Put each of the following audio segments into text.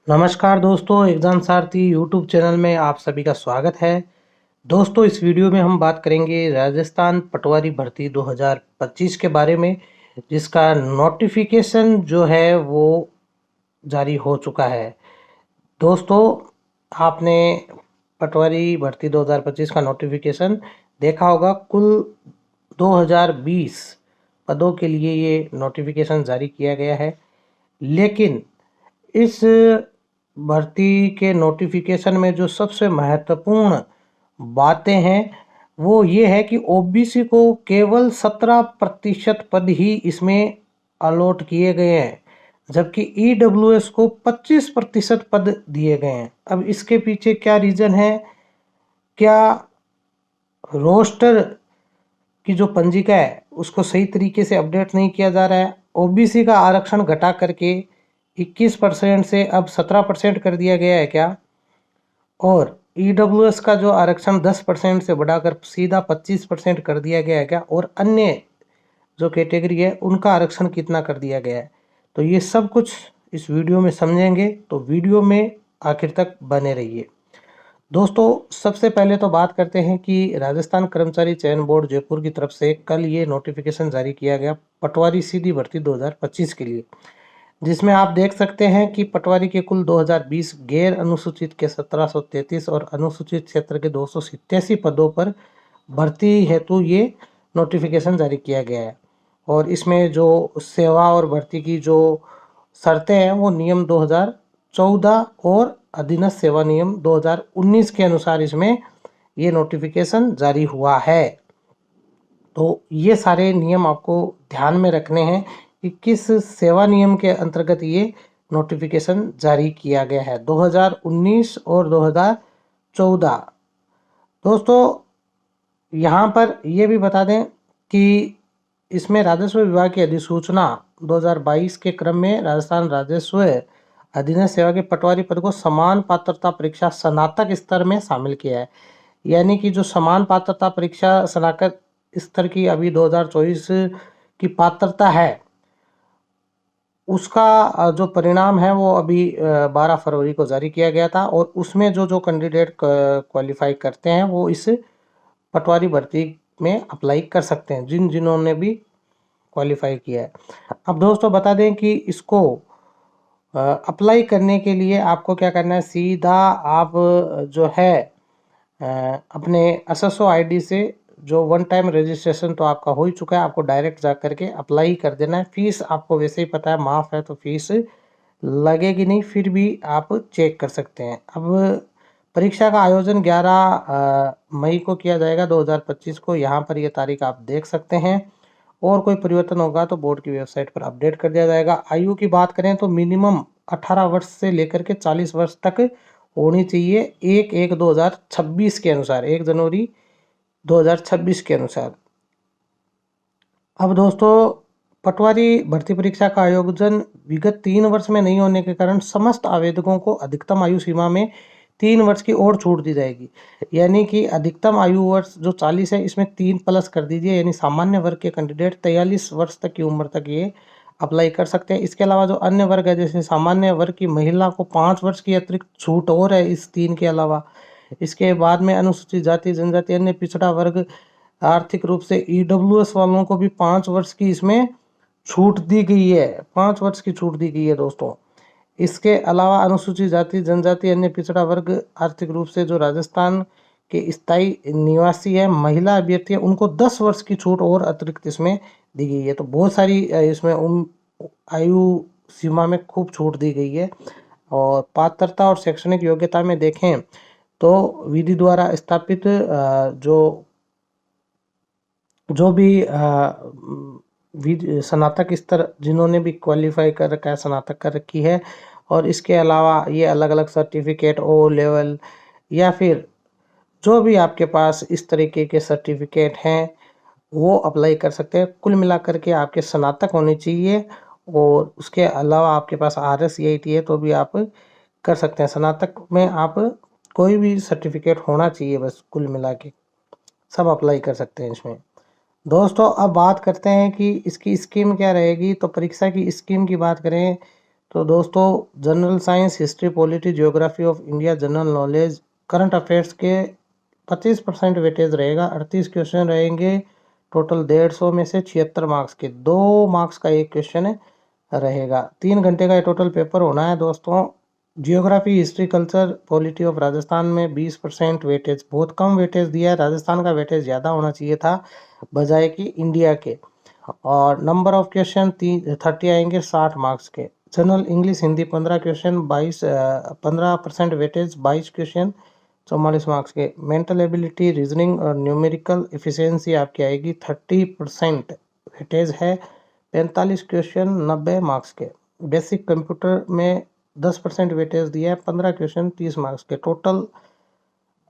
नमस्कार दोस्तों, एग्जाम सारथी YouTube channel में आप सभी का स्वागत है। दोस्तों, इस वीडियो में हम बात करेंगे राजस्थान पटवारी भर्ती 2025 के बारे में, जिसका नोटिफिकेशन जो है वो जारी हो चुका है। दोस्तों, आपने पटवारी भर्ती 2025 का नोटिफिकेशन देखा होगा। कुल 2020 पदों के लिए ये नोटिफिकेशन जारी किया गया है, लेकिन इस भर्ती के नोटिफिकेशन में जो सबसे महत्वपूर्ण बातें हैं वो ये है कि ओबीसी को केवल 17% पद ही इसमें अलॉट किए गए हैं, जबकि ईडब्ल्यूएस को 25% पद दिए गए हैं। अब इसके पीछे क्या रीजन है? क्या रोस्टर की जो पंजिका है उसको सही तरीके से अपडेट नहीं किया जा रहा है? ओबीसी का आरक्षण घटा करके 21% से अब 17% कर दिया गया है क्या? और ईडब्ल्यूएस का जो आरक्षण 10% से बढ़ाकर सीधा 25% कर दिया गया है क्या? और अन्य जो कैटेगरी है उनका आरक्षण कितना कर दिया गया है? तो ये सब कुछ इस वीडियो में समझेंगे, तो वीडियो में आखिर तक बने रहिए। दोस्तों, सबसे पहले तो बात करते हैं कि राजस्थान कर्मचारी चयन बोर्ड जयपुर की तरफ से कल ये नोटिफिकेशन जारी किया गया पटवारी सीधी भर्ती 2025 के लिए, जिसमें आप देख सकते हैं कि पटवारी के कुल 2020 गैर अनुसूचित के 1733 और अनुसूचित क्षेत्र के 287 पदों पर भर्ती हेतु ये नोटिफिकेशन जारी किया गया है। और इसमें जो सेवा और भर्ती की जो शर्तें हैं वो नियम 2014 और अधीनस्थ सेवा नियम 2019 के अनुसार इसमें ये नोटिफिकेशन जारी हुआ है। तो ये सारे नियम आपको ध्यान में रखने हैं कि किस सेवा नियम के अंतर्गत ये नोटिफिकेशन जारी किया गया है, 2019 और 2014। दोस्तों, यहाँ पर ये भी बता दें कि इसमें राजस्व विभाग की अधिसूचना 2022 के क्रम में राजस्थान राजस्व अधीनस्थ सेवा के पटवारी पद को समान पात्रता परीक्षा स्नातक स्तर में शामिल किया है। यानी कि जो समान पात्रता परीक्षा स्नातक स्तर की अभी 2024 की पात्रता है, उसका जो परिणाम है वो अभी 12 फरवरी को जारी किया गया था। और उसमें जो जो कैंडिडेट क्वालिफाई करते हैं वो इस पटवारी भर्ती में अप्लाई कर सकते हैं, जिन्होंने भी क्वालिफाई किया है। अब दोस्तों बता दें कि इसको अप्लाई करने के लिए आपको क्या करना है। सीधा आप जो है अपने एसएसओ आईडी से जो वन टाइम रजिस्ट्रेशन तो आपका हो ही चुका है, आपको डायरेक्ट जा करके अप्लाई कर देना है। फीस आपको वैसे ही पता है माफ़ है, तो फीस लगेगी नहीं, फिर भी आप चेक कर सकते हैं। अब परीक्षा का आयोजन 11 मई को किया जाएगा 2025 को। यहाँ पर ये तारीख आप देख सकते हैं, और कोई परिवर्तन होगा तो बोर्ड की वेबसाइट पर अपडेट कर दिया जाएगा। आयु की बात करें तो मिनिमम 18 वर्ष से लेकर के 40 वर्ष तक होनी चाहिए, 1/1/2026 के अनुसार, 1 जनवरी 2026 के अनुसार। अब दोस्तों, पटवारी भर्ती परीक्षा का आयोजन विगत 3 वर्ष में नहीं होने के कारण समस्त आवेदकों को अधिकतम आयु सीमा में 3 वर्ष की और छूट दी जाएगी। यानी कि अधिकतम आयु वर्ष जो 40 है, इसमें 3 प्लस कर दीजिए, यानी सामान्य वर्ग के कैंडिडेट 43 वर्ष तक की उम्र तक ये अप्लाई कर सकते हैं। इसके अलावा जो अन्य वर्ग है, जैसे सामान्य वर्ग की महिला को 5 वर्ष की अतिरिक्त छूट और है इस 3 के अलावा। इसके बाद में अनुसूचित जाति जनजाति अन्य पिछड़ा वर्ग आर्थिक रूप से ईडब्ल्यूएस वालों को भी 5 वर्ष की इसमें छूट दी गई है, 5 वर्ष की छूट दी गई है दोस्तों। इसके अलावा अनुसूचित जाति जनजाति अन्य पिछड़ा वर्ग आर्थिक रूप से जो राजस्थान के स्थायी निवासी है महिला अभ्यर्थी है, उनको 10 वर्ष की छूट और अतिरिक्त इसमें दी गई है। तो बहुत सारी इसमें आयु सीमा में खूब छूट दी गई है। और पात्रता और शैक्षणिक योग्यता में देखें तो विधि द्वारा स्थापित जो भी स्नातक स्तर जिन्होंने भी क्वालिफाई कर रखा है, स्नातक कर रखी है, और इसके अलावा ये अलग अलग सर्टिफिकेट ओ लेवल या फिर जो भी आपके पास इस तरीके के सर्टिफिकेट हैं वो अप्लाई कर सकते हैं। कुल मिलाकर के आपके स्नातक होनी चाहिए, और उसके अलावा आपके पास RSCIT है तो भी आप कर सकते हैं। स्नातक में आप कोई भी सर्टिफिकेट होना चाहिए, बस कुल मिला के सब अप्लाई कर सकते हैं इसमें। दोस्तों, अब बात करते हैं कि इसकी स्कीम क्या रहेगी। तो परीक्षा की स्कीम की बात करें तो दोस्तों general science, history, polity, geography of India, general knowledge, current affairs के 25% वेटेज रहेगा। 38 क्वेश्चन रहेंगे। टोटल 150 में से 76 मार्क्स के 2 मार्क्स का एक क्वेश्चन रहेगा। 3 घंटे का ये टोटल पेपर होना है दोस्तों। Geography, history, culture, polity of Rajasthan में 20% वेटेज, बहुत कम वेटेज दिया है। राजस्थान का वेटेज ज़्यादा होना चाहिए था बजाय कि इंडिया के। और नंबर ऑफ क्वेश्चन 30 आएंगे 60 मार्क्स के। General English Hindi 15 question 15% weightage 22 question 44 marks के। मेंटल एबिलिटी, रीजनिंग और न्यूमेरिकल एफिशिएंसी आपकी आएगी 30% वेटेज है 45 क्वेश्चन 90 मार्क्स के। बेसिक कंप्यूटर में 10% वेटेज दिया है 15 क्वेश्चन 30 मार्क्स के। टोटल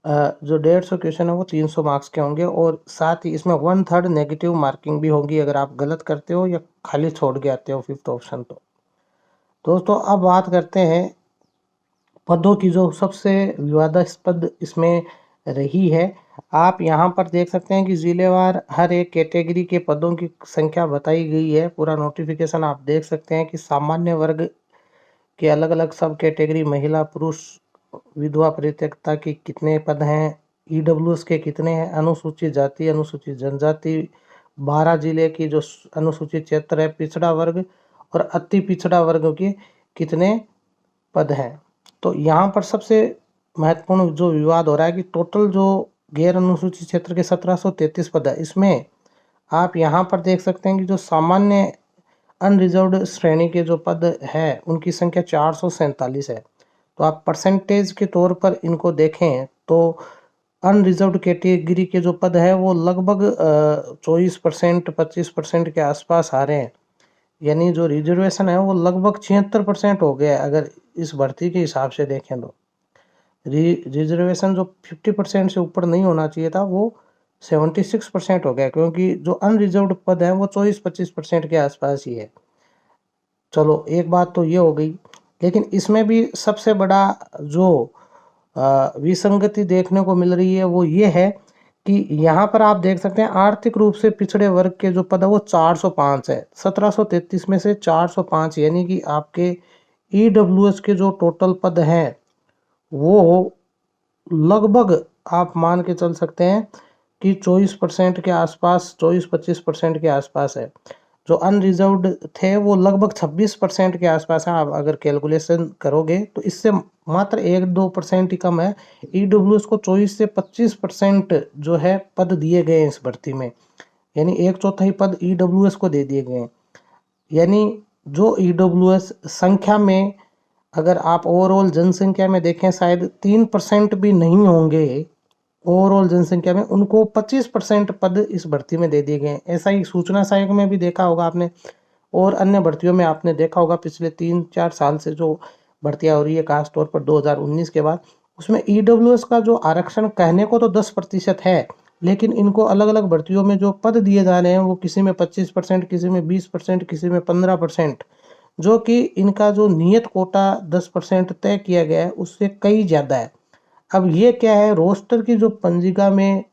जो 150 क्वेश्चन है वो 300 मार्क्स के होंगे और साथ ही इसमें 1/3 नेगेटिव मार्किंग भी होगी अगर आप गलत करते हो या खाली छोड़ के आते हो 5th ऑप्शन। तो दोस्तों अब बात करते हैं पदों की जो सबसे विवादास्पद इसमें रही है। आप यहाँ पर देख सकते हैं कि जिलेवार हर एक कैटेगरी के पदों की संख्या बताई गई है। पूरा नोटिफिकेशन आप देख सकते हैं कि सामान्य वर्ग के अलग अलग सब कैटेगरी, महिला, पुरुष, विधवा, परित्यक्ता के कितने पद हैं, ईडब्ल्यूएस के कितने हैं, अनुसूचित जाति, अनुसूचित जनजाति, 12 जिले की जो अनुसूचित क्षेत्र है, पिछड़ा वर्ग और अति पिछड़ा वर्ग के कितने पद हैं। तो यहाँ पर सबसे महत्वपूर्ण जो विवाद हो रहा है कि टोटल जो गैर अनुसूचित क्षेत्र के 1733 पद है, इसमें आप यहाँ पर देख सकते हैं कि जो सामान्य अनरिजर्व्ड श्रेणी के जो पद है उनकी संख्या 447 है। तो आप परसेंटेज के तौर पर इनको देखें तो अनरिजर्व्ड कैटेगरी के जो पद है वो लगभग 24% 25% के आसपास आ रहे हैं। यानी जो रिजर्वेशन है वो लगभग 76% हो गया है अगर इस भर्ती के हिसाब से देखें तो। रिजर्वेशन जो 50% से ऊपर नहीं होना चाहिए था वो 76% हो गया, क्योंकि जो अनरिजर्व्ड पद है वो 24-25% के आसपास ही है। चलो एक बात तो ये हो गई, लेकिन इसमें भी सबसे बड़ा जो विसंगति देखने को मिल रही है वो ये है कि यहाँ पर आप देख सकते हैं आर्थिक रूप से पिछड़े वर्ग के जो पद है वो 405 है। 1733 में से 405, यानी कि आपके ईडब्ल्यूएस के जो टोटल पद हैं वो लगभग आप मान के चल सकते हैं कि 24% के आसपास, 24-25% के आसपास है। जो अनरिजर्व्ड थे वो लगभग 26% के आसपास है। आप अगर कैलकुलेशन करोगे तो इससे मात्र 1-2% ही कम है। ईडब्ल्यूएस को 24 से 25% जो है पद दिए गए हैं इस भर्ती में, यानी 1/4 पद ईडब्ल्यूएस को दे दिए गए हैं। यानी जो ईडब्ल्यूएस संख्या में अगर आप ओवरऑल जनसंख्या में देखें शायद 3% भी नहीं होंगे ओवरऑल जनसंख्या में, उनको 25% पद इस भर्ती में दे दिए गए हैं। ऐसा ही सूचना सहायक में भी देखा होगा आपने और अन्य भर्तियों में आपने देखा होगा पिछले 3-4 साल से जो भर्तियां हो रही है खास तौर पर 2019 के बाद, उसमें ईडब्ल्यूएस का जो आरक्षण कहने को तो 10% है, लेकिन इनको अलग अलग भर्तियों में जो पद दिए जा रहे हैं वो किसी में 25%, किसी में 20%, किसी में 15%, जो कि इनका जो नियत कोटा 10% तय किया गया है उससे कई ज़्यादा है। अब ये क्या है, रोस्टर की जो पंजिका में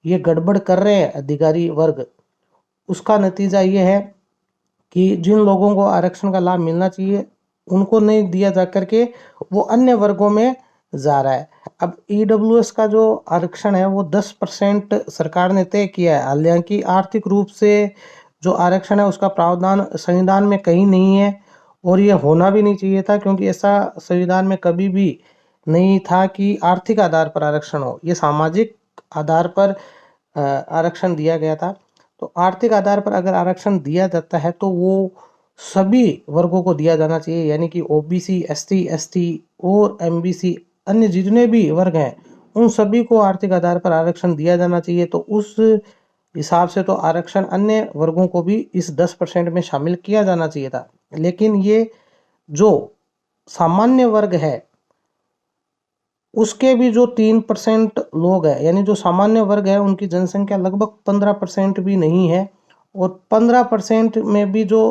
ये गड़बड़ कर रहे हैं अधिकारी वर्ग, उसका नतीजा ये है कि जिन लोगों को आरक्षण का लाभ मिलना चाहिए उनको नहीं दिया जा करके वो अन्य वर्गों में जा रहा है। अब ईडब्ल्यूएस का जो आरक्षण है वो 10% सरकार ने तय किया है, हालांकि आर्थिक रूप से जो आरक्षण है उसका प्रावधान संविधान में कहीं नहीं है और ये होना भी नहीं चाहिए था, क्योंकि ऐसा संविधान में कभी भी नहीं था कि आर्थिक आधार पर आरक्षण हो। ये सामाजिक आधार पर आरक्षण दिया गया था। तो आर्थिक आधार पर अगर आरक्षण दिया जाता है तो वो सभी वर्गों को दिया जाना चाहिए, यानी कि ओबीसी, एसटी, एसटी और एमबीसी, अन्य जितने भी वर्ग हैं उन सभी को आर्थिक आधार पर आरक्षण दिया जाना चाहिए। तो उस हिसाब से तो आरक्षण अन्य वर्गों को भी इस 10% में शामिल किया जाना चाहिए था। लेकिन ये जो सामान्य वर्ग है उसके भी जो 3% लोग हैं, यानी जो सामान्य वर्ग है उनकी जनसंख्या लगभग 15% भी नहीं है, और 15% में भी जो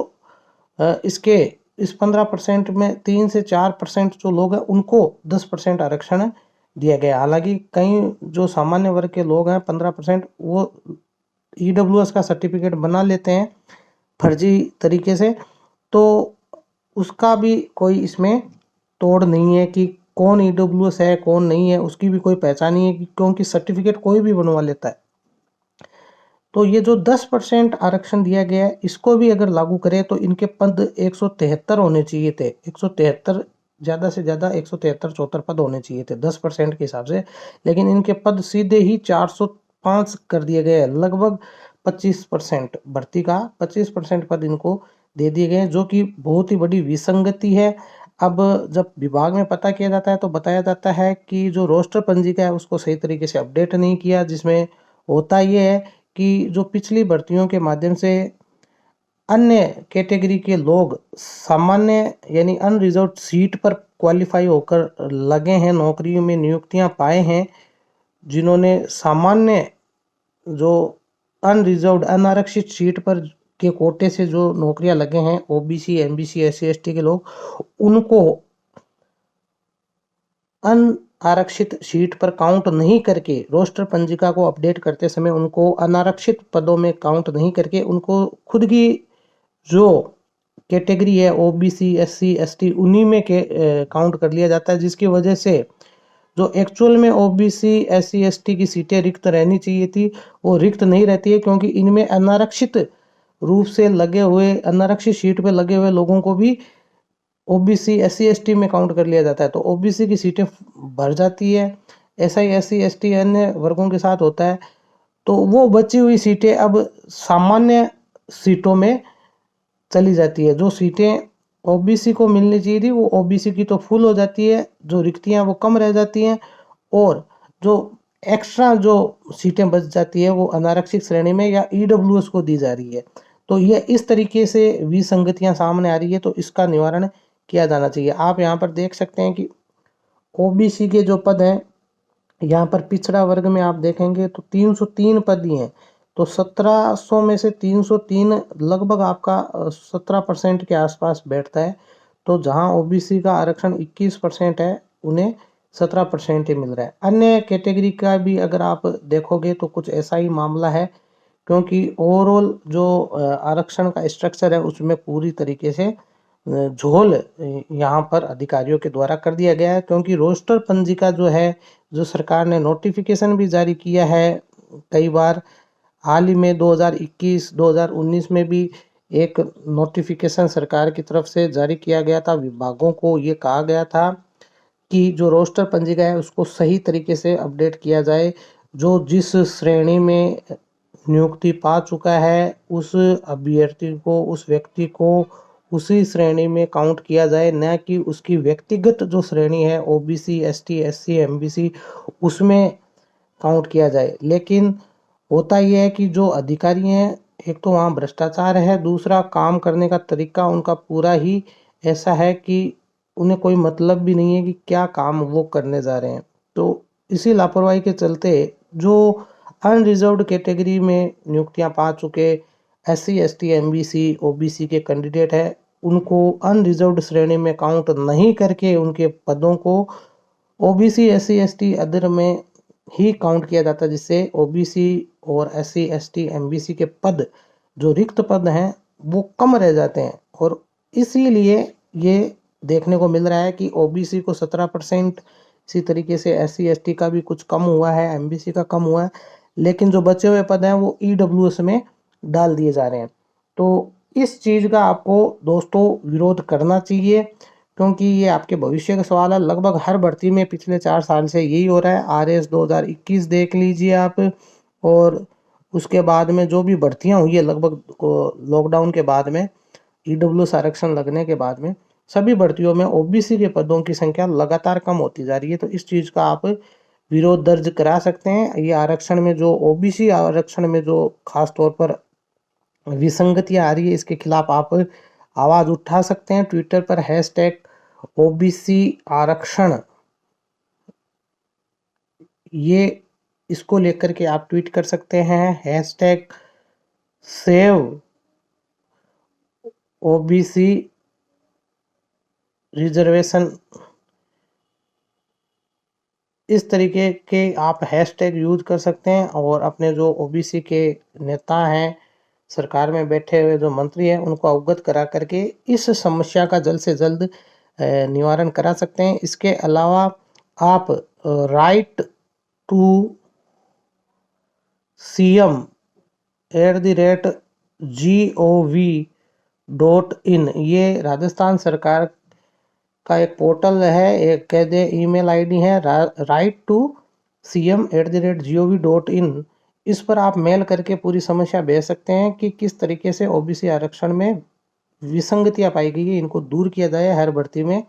इसके इस 15% में 3 से 4% जो लोग हैं उनको 10% आरक्षण दिया गया। हालांकि कई जो सामान्य वर्ग के लोग हैं 15% वो ईडब्ल्यूएस का सर्टिफिकेट बना लेते हैं फर्जी तरीके से। तो उसका भी कोई इसमें तोड़ नहीं है कि कौन ईडब्ल्यूएस है कौन नहीं है, उसकी भी कोई पहचान नहीं है क्योंकि सर्टिफिकेट कोई भी बनवा लेता है। तो ये जो 10% आरक्षण दिया गया है इसको भी अगर लागू करें तो इनके पद 173 होने चाहिए थे, 173 ज़्यादा से ज़्यादा 173-74 पद होने चाहिए थे 10% के हिसाब से, लेकिन इनके पद सीधे ही 405 कर दिए गए हैं। लगभग 25% भर्ती का 25% पद इनको दे दिए गए हैं, जो कि बहुत ही बड़ी विसंगति है। अब जब विभाग में पता किया जाता है तो बताया जाता है कि जो रोस्टर पंजिका है उसको सही तरीके से अपडेट नहीं किया, जिसमें होता ये है कि जो पिछली भर्तियों के माध्यम से अन्य कैटेगरी के लोग सामान्य यानी अनरिजर्व सीट पर क्वालिफाई होकर लगे हैं, नौकरियों में नियुक्तियां पाए हैं, जिन्होंने सामान्य जो अनरिजर्व्ड अनारक्षित सीट पर के कोटे से जो नौकरियां लगे हैं, ओबीसी एमबीसी एससी एसटी के लोग, उनको अनारक्षित सीट पर काउंट नहीं करके रोस्टर पंजिका को अपडेट करते समय उनको अनारक्षित पदों में काउंट नहीं करके उनको खुद की जो कैटेगरी है ओबीसी एससी एसटी उन्हीं में के काउंट कर लिया जाता है, जिसकी वजह से जो एक्चुअल में ओबीसी एससी एसटी की सीटें रिक्त रहनी चाहिए थी वो रिक्त नहीं रहती है, क्योंकि इनमें अनारक्षित रूप से लगे हुए अनारक्षित सीट पे लगे हुए लोगों को भी ओबीसी एससी एसटी में काउंट कर लिया जाता है, तो ओबीसी की सीटें भर जाती है। ऐसा ही एससी एसटी अन्य वर्गों के साथ होता है, तो वो बची हुई सीटें अब सामान्य सीटों में चली जाती है। जो सीटें ओबीसी को मिलनी चाहिए थी वो ओबीसी की तो फुल हो जाती है, जो रिक्तियां वो कम रह जाती हैं, और जो एक्स्ट्रा जो सीटें बच जाती है वो अनारक्षित श्रेणी में या ईडब्ल्यूएस को दी जा रही है। तो ये इस तरीके से विसंगतियां सामने आ रही है, तो इसका निवारण किया जाना चाहिए। आप यहाँ पर देख सकते हैं कि ओबीसी के जो पद हैं, यहाँ पर पिछड़ा वर्ग में आप देखेंगे तो 303 पद ही हैं, तो 1700 में से 303 लगभग आपका 17% के आसपास बैठता है। तो जहाँ ओबीसी का आरक्षण 21% है उन्हें 17% ही मिल रहा है। अन्य कैटेगरी का भी अगर आप देखोगे तो कुछ ऐसा ही मामला है, क्योंकि ओवरऑल जो आरक्षण का स्ट्रक्चर है उसमें पूरी तरीके से झोल यहाँ पर अधिकारियों के द्वारा कर दिया गया है। क्योंकि रोस्टर पंजिका जो है, जो सरकार ने नोटिफिकेशन भी जारी किया है कई बार, हाल ही में 2021-2019 में भी एक नोटिफिकेशन सरकार की तरफ से जारी किया गया था। विभागों को ये कहा गया था कि जो रोस्टर पंजिका है उसको सही तरीके से अपडेट किया जाए, जो जिस श्रेणी में नियुक्ति पा चुका है उस अभ्यर्थी को उस व्यक्ति को उसी श्रेणी में काउंट किया जाए, न कि उसकी व्यक्तिगत जो श्रेणी है ओबीसी एसटी एससी एमबीसी उसमें काउंट किया जाए। लेकिन होता यह है कि जो अधिकारी हैं, एक तो वहाँ भ्रष्टाचार है, दूसरा काम करने का तरीका उनका पूरा ही ऐसा है कि उन्हें कोई मतलब भी नहीं है कि क्या काम वो करने जा रहे हैं। तो इसी लापरवाही के चलते जो अनरिजर्व्ड कैटेगरी में नियुक्तियां पा चुके एससी एसटी एमबीसी ओबीसी के कैंडिडेट है, उनको अनरिजर्व्ड श्रेणी में काउंट नहीं करके उनके पदों को ओबीसी एससी एसटी अदर में ही काउंट किया जाता है, जिससे ओबीसी और एससी एसटी एमबीसी के पद जो रिक्त पद हैं वो कम रह जाते हैं। और इसीलिए ये देखने को मिल रहा है कि ओबीसी को 17%, इसी तरीके से एससी एसटी का भी कुछ कम हुआ है, एमबीसी का कम हुआ है, लेकिन जो बचे हुए पद हैं वो ईडब्ल्यूएस में डाल दिए जा रहे हैं। तो इस चीज़ का आपको दोस्तों विरोध करना चाहिए, क्योंकि ये आपके भविष्य का सवाल है। लगभग हर भर्ती में पिछले 4 साल से यही हो रहा है। आरएस 2021 देख लीजिए आप, और उसके बाद में जो भी भर्तियां हुई है लगभग लॉकडाउन के बाद में, ईडब्ल्यूएस आरक्षण लगने के बाद में सभी भर्तियों में ओबीसी के पदों की संख्या लगातार कम होती जा रही है। तो इस चीज़ का आप विरोध दर्ज करा सकते हैं। ये आरक्षण में जो ओबीसी आरक्षण में जो खास तौर पर विसंगतियां आ रही है, इसके खिलाफ आप आवाज उठा सकते हैं। ट्विटर पर #OBC आरक्षण, ये इसको लेकर के आप ट्वीट कर सकते हैं। #सेव ओबीसी रिजर्वेशन, इस तरीके के आप हैशटैग यूज कर सकते हैं और अपने जो ओबीसी के नेता हैं सरकार में बैठे हुए जो मंत्री हैं उनको अवगत करा करके इस समस्या का जल्द से जल्द निवारण करा सकते हैं। इसके अलावा आप राइट टू CM@gov.in ये राजस्थान सरकार का एक पोर्टल है, एक कह दे ईमेल आईडी है right2cm@gov.in। इस पर आप मेल करके पूरी समस्या भेज सकते हैं कि किस तरीके से ओबीसी आरक्षण में विसंगतियां पाई गई है, इनको दूर किया जाए हर भर्ती में।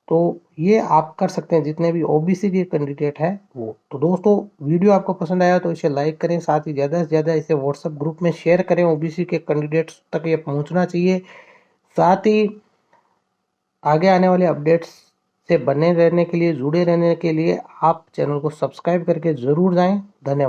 तो ये आप कर सकते हैं जितने भी ओबीसी के कैंडिडेट है वो। तो दोस्तों, वीडियो आपको पसंद आया तो इसे लाइक करें, साथ ही ज़्यादा से ज़्यादा इसे व्हाट्सएप ग्रुप में शेयर करें, ओबीसी के कैंडिडेट्स तक ये पहुंचना चाहिए। साथ ही आगे आने वाले अपडेट्स से बने रहने के लिए, जुड़े रहने के लिए आप चैनल को सब्सक्राइब करके ज़रूर जाएं। धन्यवाद।